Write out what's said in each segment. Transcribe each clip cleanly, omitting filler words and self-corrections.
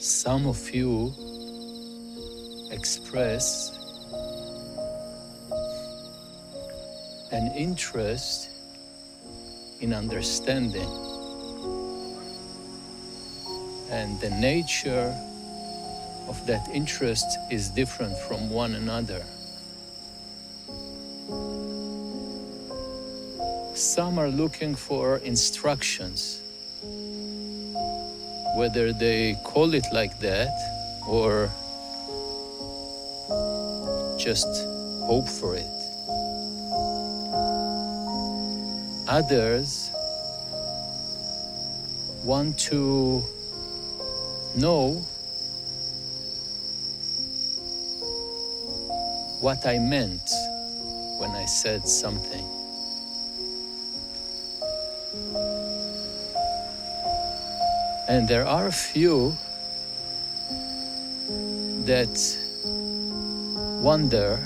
Some of you express an interest in understanding, and the nature of that interest is different from one another. Some are looking for instructions, whether they call it like that or just hope for it. Others want to know what I meant when I said something. And there are a few that wonder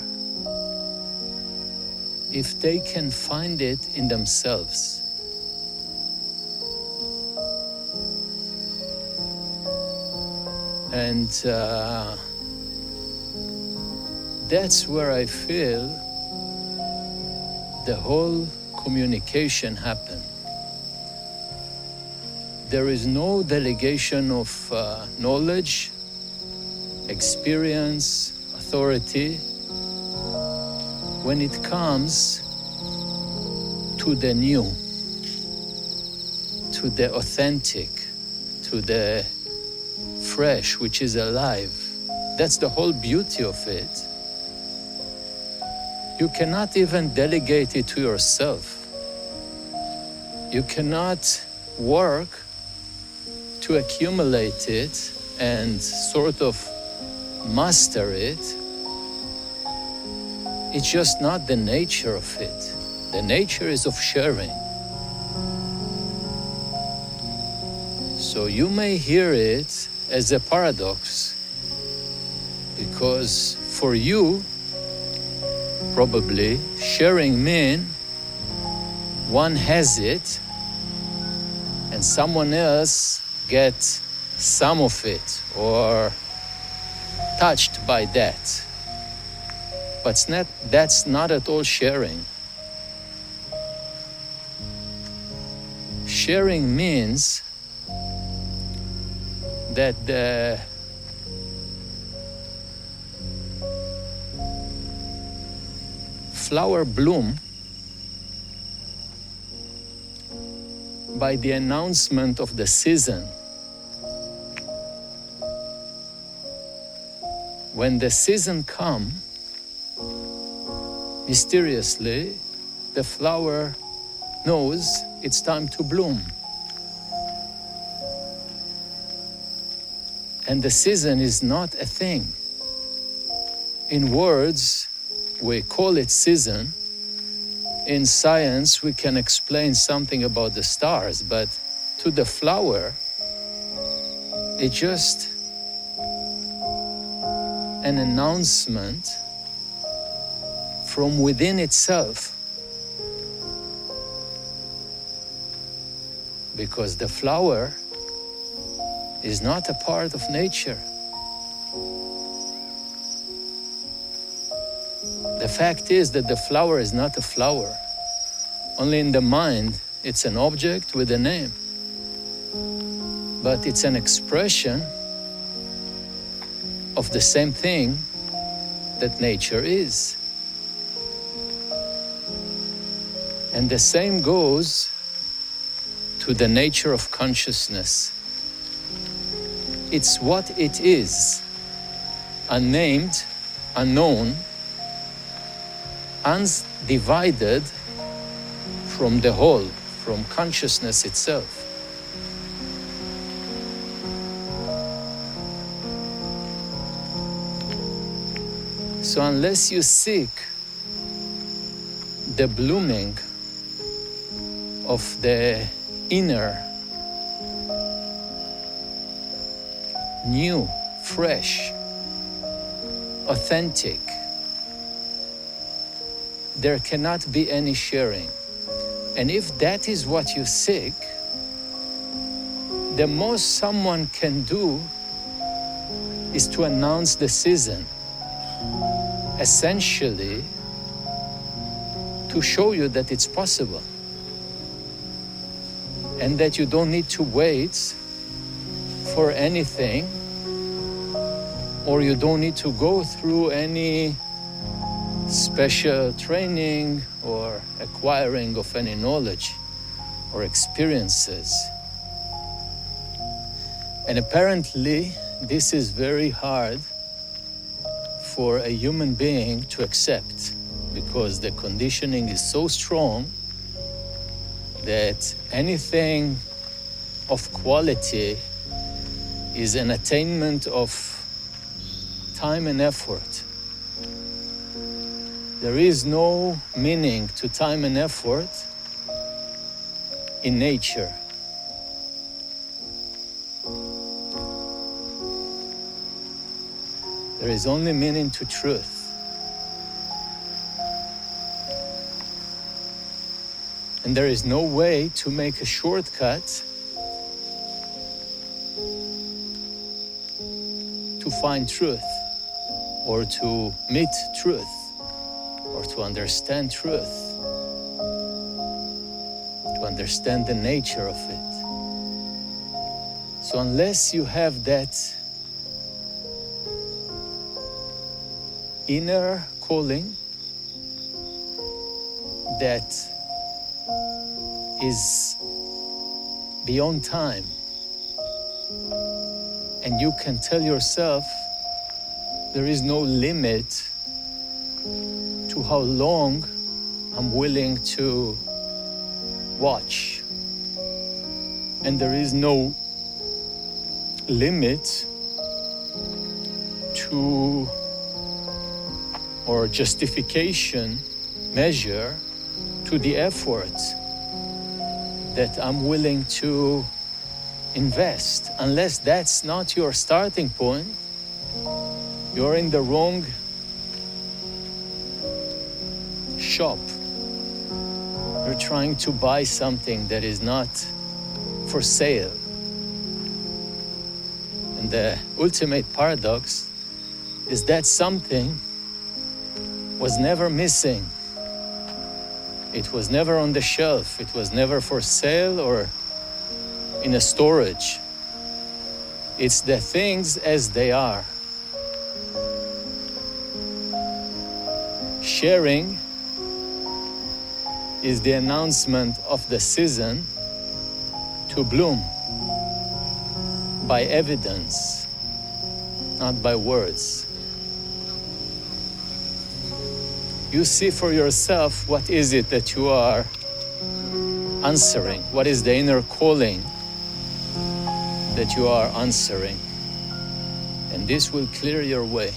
if they can find it in themselves. And that's where I feel the whole communication happen. There is no delegation of knowledge, experience, authority when it comes to the new, to the authentic, to the fresh, which is alive. That's the whole beauty of it. You cannot even delegate it to yourself. You cannot work to accumulate it and sort of master it. It's just not the nature of it. The nature is of sharing. So you may hear it as a paradox, because for you, probably sharing means one has it and someone else gets some of it or touched by that. But that's not at all sharing. Sharing means that the flower bloom by the announcement of the season. When the season comes, mysteriously, the flower knows it's time to bloom. And the season is not a thing. In words, we call it season. In science, we can explain something about the stars, but to the flower, it's just an announcement from within itself. Because the flower is not a part of nature. The fact is that the flower is not a flower. Only in the mind, it's an object with a name. But it's an expression of the same thing that nature is. And the same goes to the nature of consciousness. It's what it is, unnamed, unknown, undivided from the whole, from consciousness itself. So unless you seek the blooming of the inner, new, fresh, authentic, there cannot be any sharing. And if that is what you seek, the most someone can do is to announce the season, essentially to show you that it's possible and that you don't need to wait for anything, or you don't need to go through any special training or acquiring of any knowledge or experiences. And apparently, this is very hard for a human being to accept, because the conditioning is so strong that anything of quality is an attainment of time and effort. There is no meaning to time and effort in nature. There is only meaning to truth. And there is no way to make a shortcut to find truth, or to meet truth, or to understand truth, to understand the nature of it. So unless you have that inner calling that is beyond time, and you can tell yourself there is no limit to how long I'm willing to watch, and there is no limit to or justification measure to the effort that I'm willing to invest. Unless that's not your starting point, you're in the wrong shop. You're trying to buy something that is not for sale. And the ultimate paradox is that something was never missing. It was never on the shelf. It was never for sale or in a storage. It's the things as they are. Sharing is the announcement of the season to bloom by evidence, not by words. You see for yourself what is it that you are answering, what is the inner calling that you are answering, and this will clear your way.